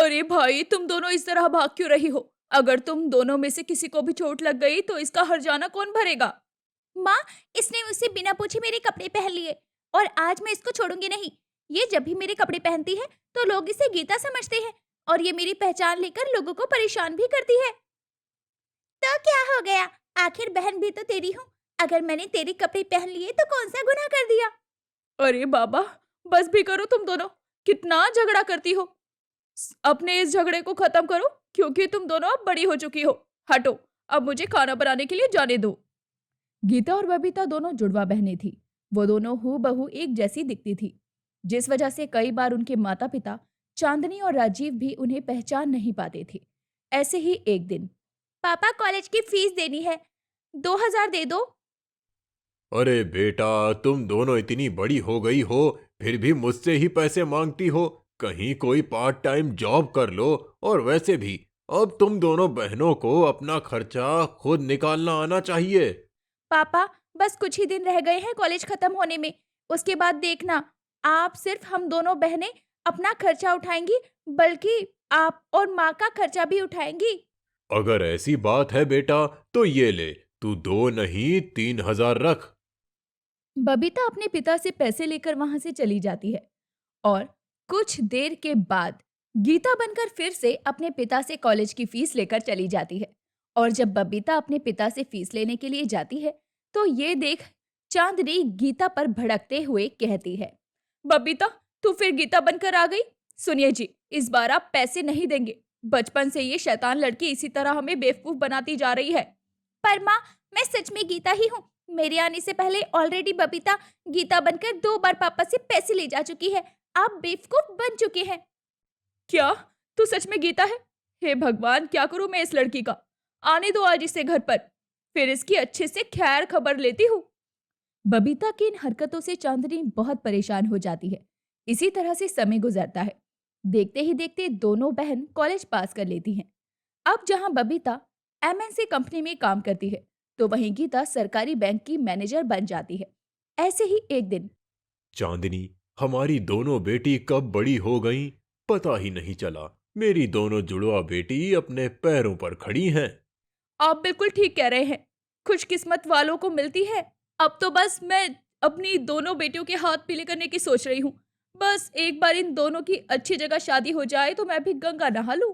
अरे भाई, तुम दोनों इस तरह भाग क्यों रही हो? अगर तुम दोनों में से किसी को भी चोट लग गई तो इसका हर्जाना कौन भरेगा? माँ, इसने मुझसे बिना पूछे मेरे कपड़े पहन लिए और आज मैं इसको छोड़ूंगी नहीं। ये जब भी मेरे कपड़े पहनती है तो लोग इसे गीता समझते हैं और ये मेरी पहचान लेकर लोगों को परेशान भी करती है। तो क्या हो गया? आखिर बहन भी तो तेरी हूँ। अगर मैंने तेरे कपड़े पहन लिए तो कौन सा गुनाह कर दिया? अरे बाबा, बस भी करो तुम दोनों। कितना झगड़ा करती हो। अपने इस झगड़े को खत्म करो, क्योंकि तुम दोनों अब बड़ी हो चुकी हो। हटो, अब मुझे खाना बनाने के लिए जाने दो। गीता और बबीता दोनों जुड़वा बहनें थी। वो दोनों हूबहू एक जैसी दिखती थी, जिस वजह से कई बार उनके माता पिता चांदनी और राजीव भी उन्हें पहचान नहीं पाते थे। ऐसे ही एक दिन, पापा, कॉलेज की फीस देनी है, 2,000 दे दो। अरे बेटा, तुम दोनों इतनी बड़ी हो गई हो, फिर भी मुझसे ही पैसे मांगती हो। कहीं कोई पार्ट टाइम जॉब कर लो। और वैसे भी अब तुम दोनों बहनों को अपना खर्चा खुद निकालना आना चाहिए। पापा, बस कुछ ही दिन रह गए हैं कॉलेज खत्म होने में। उसके बाद देखना, आप सिर्फ हम दोनों बहनें अपना खर्चा उठाएंगी, बल्कि आप और माँ का खर्चा भी उठाएंगी। अगर ऐसी बात है बेटा, तो ये ले, तू 2 नहीं 3,000 रख। बबीता अपने पिता से पैसे लेकर वहां से चली जाती है और कुछ देर के बाद गीता बनकर फिर से अपने पिता से कॉलेज की फीस लेकर चली जाती है। और जब बबीता अपने पिता से फीस लेने के लिए जाती है तो ये देख चांदनी गीता पर भड़कते हुए कहती है, बबीता, तू फिर गीता बनकर आ गई। सुनिए जी, इस बार आप पैसे नहीं देंगे। बचपन से ये शैतान लड़की इसी तरह हमें बेवकूफ बनाती जा रही है। पर माँ, मैं सच में गीता ही हूँ। मेरे आने से पहले ऑलरेडी बबीता गीता बनकर 2 बार पापा से पैसे ले जा चुकी है। आप बेवकूफ बन चुके हैं। क्या तू सच में गीता है? हे भगवान, क्या करूं मैं इस लड़की का। आने दो आज इसे घर पर, फिर इसकी अच्छे से खैर खबर लेती हूँ। बबीता की इन हरकतों से चांदनी बहुत परेशान हो जाती है। इसी तरह से समय गुजरता है। देखते ही देखते दोनों बहन कॉलेज पास कर लेती हैं। अब जहां बबीता एमएनसी कंपनी में काम करती है, तो वहीं गीता सरकारी बैंक की मैनेजर बन जाती है। ऐसे ही एक दिन, चांदनी, हमारी दोनों बेटी कब बड़ी हो गईं, पता ही नहीं चला। मेरी दोनों जुड़वा बेटी अपने पैरों पर खड़ी हैं। आप बिल्कुल ठीक कह रहे हैं। खुशकिस्मत वालों को मिलती है। अब तो बस मैं अपनी दोनों बेटियों के हाथ पीले करने की सोच रही हूँ। बस एक बार इन दोनों की अच्छी जगह शादी हो जाए तो मैं भी गंगा नहा लूं।